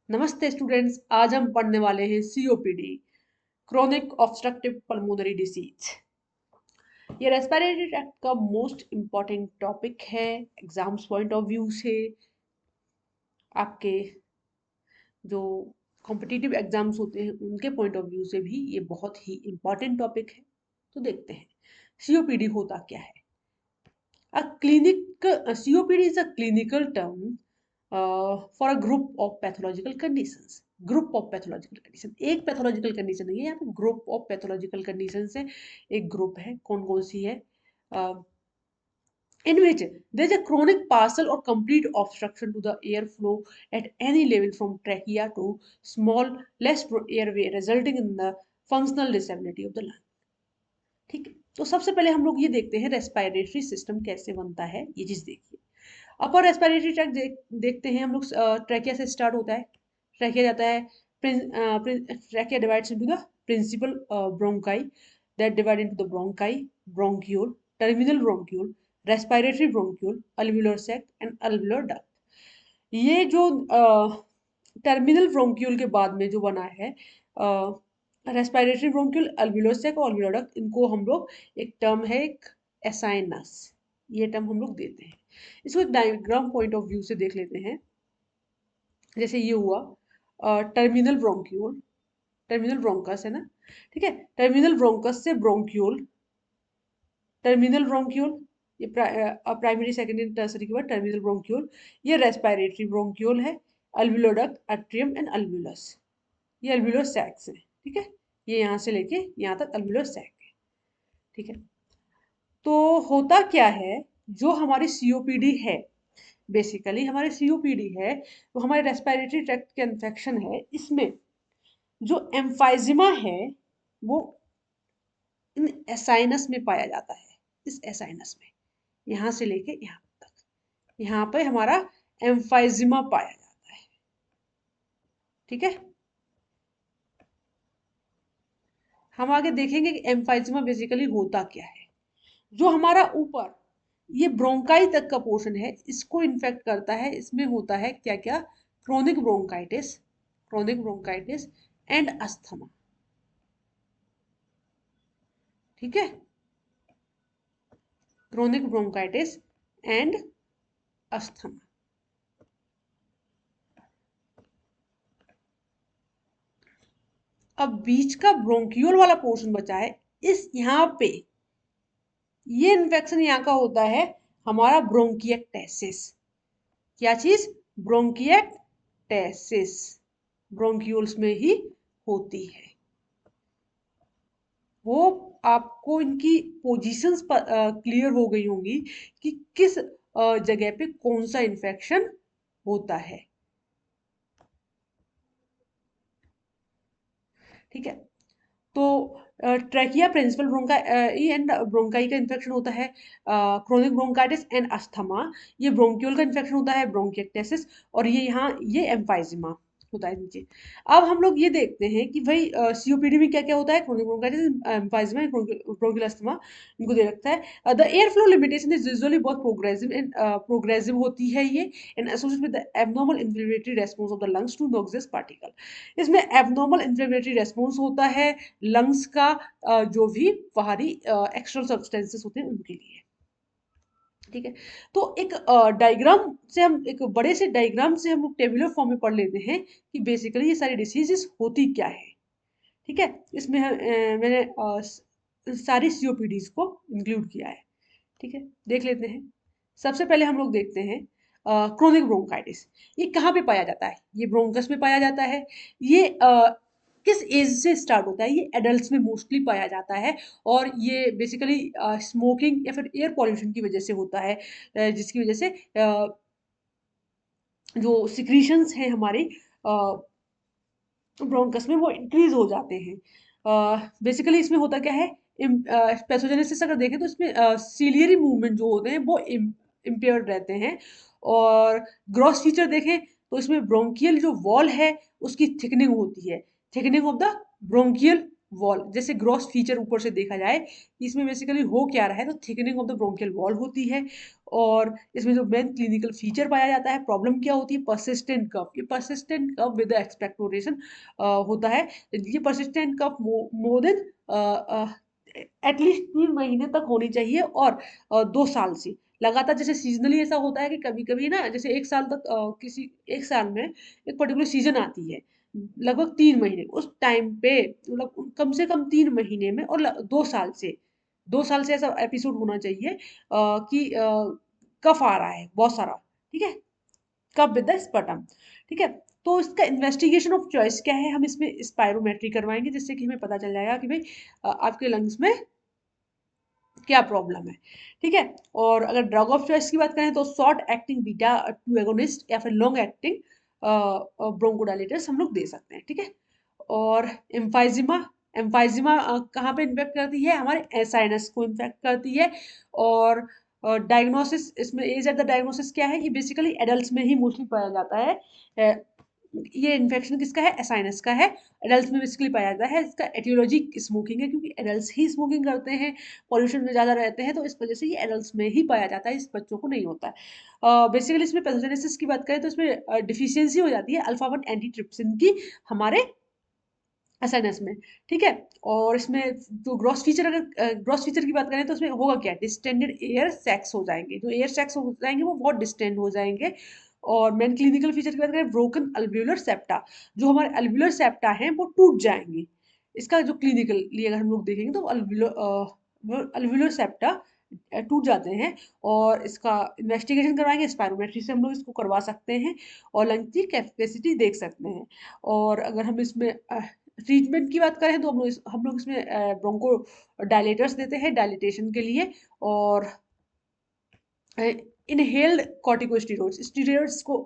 नमस्ते स्टूडेंट्स, आज हम पढ़ने वाले हैं COPD, chronic obstructive pulmonary disease. ये रेस्पिरेटरी ट्रैक्ट का मोस्ट इम्पॉर्टेंट टॉपिक है एग्जाम्स पॉइंट ऑफ व्यू से। आपके जो कॉम्पिटिटिव एग्जाम्स होते हैं उनके पॉइंट ऑफ व्यू से भी ये बहुत ही इम्पॉर्टेंट टॉपिक है। तो देखते हैं सीओपीडी होता क्या है। A clinic COPD is a clinical term for a group of pathological conditions. Group of pathological condition, एक पैथोलॉजिकल कंडीशन नहीं है, यहाँ पे ग्रुप ऑफ पैथोलॉजिकल कंडीशन से एक ग्रुप है। कौन कौन सी है? In which there is a chronic partial or complete obstruction to the airflow at any level from trachea to small less airway resulting in the functional disability of the lung. ठीक है, तो सबसे पहले हम लोग ये देखते हैं रेस्पिरेटरी सिस्टम कैसे बनता है। ये चीज देखिए, अपर रेस्पिरेटरी ट्रैक्ट देखते हैं हम लोग। ट्रैकिया से स्टार्ट होता है, ट्रैकिया जाता है, trachea divides into the principal bronchi that divide into the bronchi, bronchiole, terminal bronchiole, respiratory bronchiole, alveolar sac and alveolar duct. ये जो टर्मिनल ब्रोंक्यूल के बाद में जो बना है रेस्पिरेटरी ब्रोंक्यूल, अल्वियोलर सेक्ट और अल्वियोलर डक्ट, इनको हम लोग एक टर्म है एक एसाइनस, ये टर्म हम लोग देते हैं। इसको एक डायग्राम पॉइंट ऑफ व्यू से देख लेते हैं। जैसे ये हुआ टर्मिनल ब्रोंक्यूल, टर्मिनल ब्रोंकस है ना, ठीक है। टर्मिनल ब्रोंकस से ब्रोंक्यूल, टर्मिनल ब्रोंक्यूल, ये प्राइमरी सेकेंडरी टर्सरी के बाद टर्मिनल ब्रोंक्यूल, ये रेस्पिरेटरी ब्रोंक्यूल है, अल्वियोलर डक्ट, अट्रियम एंड अल्वियोलस, ये अल्वियोलर सैक्स है, ठीक है। ये यहाँ से लेके यहाँ तक अल्वियोलर सैक है, ठीक है। तो होता क्या है, जो हमारी सीओपीडी है, बेसिकली हमारी सीओपीडी है वो हमारे रेस्पिरेटरी ट्रैक्ट के इन्फेक्शन है। इसमें जो एम्फाइजिमा है वो इन एसाइनस में पाया जाता है, इस एसाइनस में, यहाँ से लेके यहाँ तक, यहाँ पे हमारा एम्फाइजिमा पाया जाता है, ठीक है। हम आगे देखेंगे कि एम्फाइजिमा बेसिकली होता क्या है। जो हमारा ऊपर ये ब्रोंकाई तक का पोर्शन है, इसको इन्फेक्ट करता है। इसमें होता है क्या क्या? Chronic bronchitis, chronic bronchitis and asthma, ठीक है। Chronic bronchitis and asthma. अब बीच का ब्रोंक्यूल वाला पोर्शन बचा है, इस यहाँ पे ये इन्फेक्शन यहाँ का होता है हमारा ब्रोंकिएक्टेसिस। क्या चीज? ब्रोंकिएक्टेसिस ब्रोंक्यूल्स में ही होती है। वो आपको इनकी पोजीशंस क्लियर हो गई होंगी कि किस जगह पे कौन सा इन्फेक्शन होता है, ठीक है। तो trachea principal bronchi and bronchi का इन्फेक्शन होता है, क्रोनिक ब्रोंकाइटिस एंड अस्थमा ये ब्रोंक्यूल का इन्फेक्शन होता है, ब्रोंकिएक्टेसिस, और ये यहाँ ये एम्फाइजिमा होता है नीचे। अब हम लोग ये देखते हैं कि भाई सीओपीडी में क्या क्या होता है। Chronic bronchitis, emphysema, bronchial asthma, इनको दे रखता है। The air flow limitation is usually बहुत प्रोग्रेसिव एंड प्रोग्रेसिव होती है ये, and associated with the abnormal inflammatory response of the lungs to noxious particle. इसमें एब्नॉर्मल इन्फ्लेमेटरी रेस्पॉन्स होता है लंग्स का, जो भी बाहरी एक्सटर्नल सब्सटेंसेस होते हैं उनके लिए, ठीक है। तो एक डायग्राम से हम, एक बड़े से डायग्राम से हम लोग टेबुलर फॉर्म में पढ़ लेते हैं कि बेसिकली ये सारी डिसीजेस होती क्या है, ठीक है। इसमें मैंने सारी सीओपीडीज को इंक्लूड किया है, ठीक है। देख लेते हैं। सबसे पहले हम लोग देखते हैं क्रोनिक ब्रोंकाइटिस। ये कहाँ पे पाया जाता है? ये ब्रोंकस में पाया जाता है। ये किस एज से स्टार्ट होता है? ये एडल्ट्स में मोस्टली पाया जाता है, और ये बेसिकली स्मोकिंग या फिर एयर पॉल्यूशन की वजह से होता है, जिसकी वजह से जो सिक्रीशंस हैं हमारे ब्रोंकस में वो इंक्रीज हो जाते हैं। बेसिकली इसमें होता क्या है, पैथोजेनेसिस अगर देखें तो इसमें सीलियरी मूवमेंट जो होते हैं वो इम्पेयर्ड रहते हैं, और ग्रॉस फीचर देखें तो इसमें ब्रोंकियल जो वॉल है उसकी थिकनिंग होती है, thickening of the bronchial wall. जैसे ग्रॉस फीचर ऊपर से देखा जाए, इसमें बेसिकली हो क्या रहा है, तो thickening of the bronchial wall होती है, और इसमें जो मेन क्लिनिकल फीचर पाया जाता है, प्रॉब्लम क्या होती है, परसिस्टेंट कफ। ये परसिस्टेंट कफ विद एक्सपेक्टोरेशन होता है। ये परसिस्टेंट कफ मोर देन एटलीस्ट 3 महीने तक होनी चाहिए और 2 साल से लगातार। जैसे सीजनली ऐसा होता है कि कभी कभी ना, जैसे 1 साल तक किसी 1 साल में एक पर्टिकुलर सीजन आती है लगभग 3 महीने, उस टाइम पे मतलब कम से कम 3 महीने में और 2 साल से 2 साल से ऐसा एपिसोड होना चाहिए कि कफ आ रहा है बहुत सारा, ठीक है, कफ विद द स्पटम, ठीक है। तो इसका इन्वेस्टिगेशन ऑफ चॉइस क्या है, हम इसमें स्पायरोमेट्री करवाएंगे जिससे कि हमें पता चल जाएगा कि भाई आपके लंग्स में क्या प्रॉब्लम है, ठीक है। और अगर ड्रग ऑफ चॉइस की बात करें तो शॉर्ट एक्टिंग बीटा 2 एगोनिस्ट या फिर लॉन्ग एक्टिंग ब्रोंकोडायलेटर्स हम लोग दे सकते हैं, ठीक है। और एम्फाइजिमा, एम्फाइजिमा कहाँ पे इन्फेक्ट करती है, हमारे साइनस को इन्फेक्ट करती है। और डायग्नोसिस, इसमें एज एट द डायग्नोसिस क्या है, ये बेसिकली एडल्ट्स में ही मोस्टली पाया जाता है। ये इन्फेक्शन किसका है, साइनस का है, एडल्ट्स में बेसिकली पाया जाता है। इसका एटियोलॉजी स्मोकिंग है, क्योंकि एडल्ट्स ही स्मोकिंग करते हैं, पॉल्यूशन में ज़्यादा रहते हैं, तो इस वजह से ये एडल्ट्स में ही पाया जाता है, इस बच्चों को नहीं होता है। बेसिकली इसमें पैथोजेनेसिस की बात करें तो इसमें डिफिशियंसी हो जाती है अल्फा 1 एंटीट्रिप्सिन की हमारे एसएनएस में, ठीक है। और इसमें जो ग्रॉस फीचर, अगर ग्रॉस फीचर की बात करें तो इसमें होगा क्या, डिस्टेंडेड एयर सैक्स हो जाएंगे, जो एयर सैक्स हो जाएंगे वो बहुत डिस्टेंड हो जाएंगे। और मेन क्लिनिकल फीचर की बात करें, ब्रोकन अल्वियोलर सेप्टा, जो हमारे अल्वियोलर सेप्टा हैं वो टूट जाएंगे। इसका जो क्लिनिकली अगर हम लोग देखेंगे तो अल्वियोलर सेप्टा टूट जाते हैं। और इसका इन्वेस्टिगेशन करवाएंगे, स्पायरोमेट्री से हम लोग इसको करवा सकते हैं और लंग की कैपेसिटी देख सकते हैं। और अगर हम इसमें ट्रीटमेंट की बात करें तो हम लोग इसमें ब्रोंको डायलेटर्स देते हैं डायलिटेशन के लिए। और इनहेल्ड कॉर्टिकोस्टेरॉइड्स, स्टीरॉइड्स को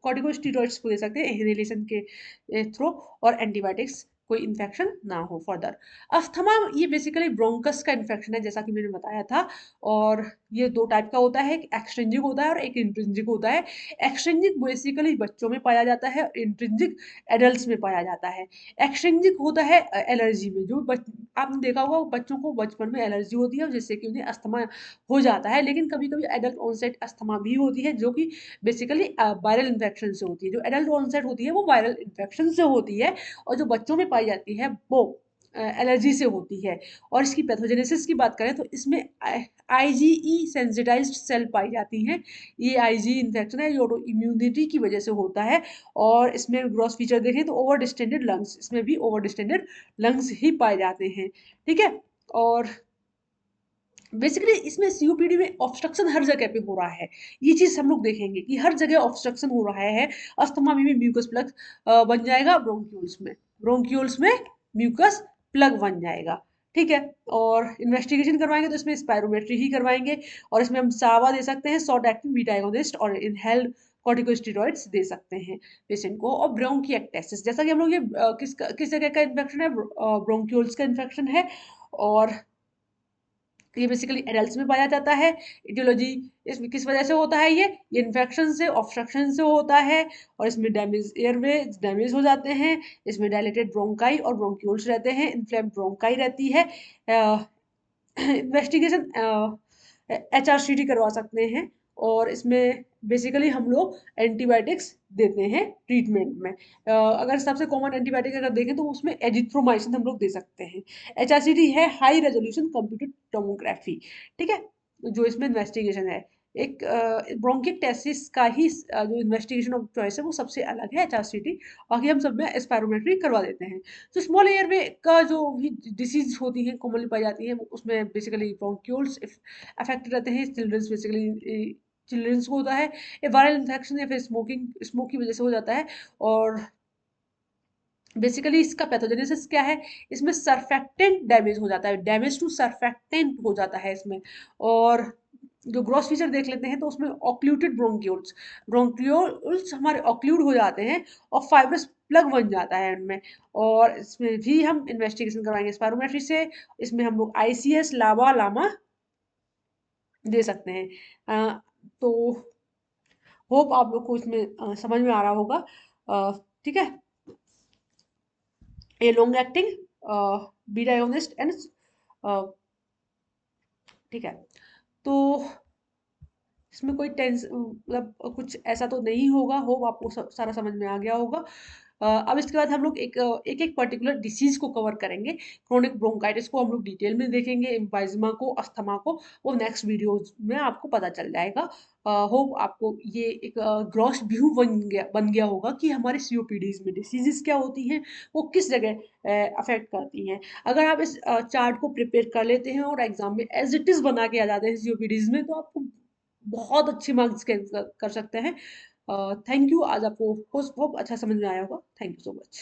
कॉर्टिकोस्टेरॉइड्स को दे सकते हैं इनहेलेशन के थ्रू। और एंटीबायोटिक्स, कोई इन्फेक्शन ना हो फर्दर। अस्थमा, ये बेसिकली ब्रोंकस का इन्फेक्शन है जैसा कि मैंने बताया था। और ये 2 टाइप का होता है, एक एक्सट्रिंजिक होता है और एक इंट्रिंजिक होता है। एक्सट्रिंजिक बेसिकली बच्चों में पाया जाता है, इंट्रिंजिक एडल्ट्स में पाया जाता है। एक्सट्रिंजिक होता है एलर्जी में, जो आपने देखा होगा बच्चों को बचपन में एलर्जी होती है जिससे कि उन्हें अस्थमा हो जाता है। लेकिन कभी कभी एडल्ट ऑनसेट अस्थमा भी होती है, जो कि बेसिकली वायरल इन्फेक्शन से होती है। जो एडल्ट ऑनसेट होती है वो वायरल इन्फेक्शन से होती है, और जो बच्चों में पाई जाती है वो एलर्जी से होती है। और इसकी पैथोजेनेसिस की बात करें तो इसमें आईजीई सेंसिटाइज्ड सेल पाई जाती हैं। ये आईजीई इन्फेक्शन है, ये ऑटो इम्यूनिटी की वजह से होता है। और इसमें ग्रॉस फीचर देखें तो ओवर डिस्टेंडेड लंग्स, इसमें भी ओवर डिस्टेंडेड लंग्स ही पाए जाते हैं, ठीक है। और बेसिकली इसमें सीओपीडी में ऑब्स्ट्रक्शन हर जगह पे हो रहा है, ये चीज हम लोग देखेंगे कि हर जगह ऑब्स्ट्रक्शन हो रहा है। अस्थमा में भी म्यूकस प्लग बन जाएगा, ब्रोंक्यूल्स में म्यूकस प्लग बन जाएगा, ठीक है। और इन्वेस्टिगेशन करवाएंगे तो इसमें स्पायरोमेट्री ही करवाएंगे। और इसमें हम सावा दे सकते हैं, शॉर्ट एक्टिंग बीटा एगोनिस्ट, और इनहेल्ड कॉर्टिकोस्टेरॉइड्स दे सकते हैं पेशेंट को। और ब्रोंकिएक्टेसिस, जैसा कि हम लोग ये किस जगह का इन्फेक्शन है, ब्रोंक्यूल्स का इन्फेक्शन है। और ये बेसिकली एडल्ट्स में पाया जाता है। इटियोलॉजी, इसमें किस वजह से होता है, ये इन्फेक्शन से, ऑब्स्ट्रक्शन से होता है। और इसमें डैमेज एयरवे डैमेज हो जाते हैं। इसमें डायलेटेड ब्रोंकाई और ब्रोंक्यूल्स रहते हैं, इन्फ्लेम्ड ब्रोंकाई रहती है। इन्वेस्टिगेशन एचआरसीटी करवा सकते हैं। और इसमें बेसिकली हम लोग एंटीबायोटिक्स देते हैं ट्रीटमेंट में। अगर सबसे कॉमन एंटीबायोटिक अगर देखें तो उसमें एजिथ्रोमाइसिन हम लोग दे सकते हैं। एचआरसीटी है हाई रेजोल्यूशन कंप्यूटेड टोमोग्राफी, ठीक है, जो इसमें इन्वेस्टिगेशन है। एक ब्रोंकिक्टेसिस का ही जो इन्वेस्टिगेशन ऑफ चॉइस है वो सबसे अलग है एचआरसीटी। बाकी हम सब में स्पायरोमेट्री करवा देते हैं। तो स्मॉल एयरवे का जो भी डिसीज होती है कॉमनली पाई जाती है उसमें बेसिकली ब्रोंक्यूल्स अफेक्ट रहते हैं। चिल्ड्रंस बेसिकली चिल्ड्रंस को होता है, ये वायरल इन्फेक्शन या फिर स्मोक की वजह से हो जाता है। और बेसिकली इसका पैथोजेनेसिस क्या है, इसमें सरफेक्टेंट डैमेज हो जाता है, डैमेज टू सरफेक्टेंट हो जाता है इसमें। और जो ग्रॉस फीचर देख लेते हैं तो उसमें ऑक्लूटेड ब्रोंक्यूल्स, ब्रोंक्यूल्स हमारे ऑक्लूड हो जाते हैं और फाइब्रस प्लग बन जाता है उनमें। और इसमें भी हम इन्वेस्टिगेशन करवाएंगे स्पायरोमेट्री से। इसमें हम लोग आईसीएस लावा लामा दे सकते हैं। तो होप आप लोग को इसमें समझ में आ रहा होगा, ठीक है। A long acting beta agonist and, ठीक है। तो इसमें कोई टेंस मतलब कुछ ऐसा तो नहीं होगा। होप आपको सारा समझ में आ गया होगा। अब इसके बाद हम लोग एक एक पर्टिकुलर डिसीज को कवर करेंगे। क्रोनिक ब्रोंकाइटिस को हम लोग डिटेल में देखेंगे, एम्फाइजमा को, अस्थमा को, वो नेक्स्ट वीडियोज में आपको पता चल जाएगा। होप आपको ये एक ग्रॉस व्यू बन गया होगा कि हमारे सीओपीडीज में डिसीजेस क्या होती हैं, वो किस जगह अफेक्ट करती हैं। अगर आप इस चार्ट को प्रिपेयर कर लेते हैं और एग्जाम में एज इट इज बना के आ जाते हैं सीओपीडीज में, तो आपको बहुत अच्छी मार्क्स कर सकते हैं। Thank you. आज आपको होप अच्छा समझ में आया होगा। Thank you so much.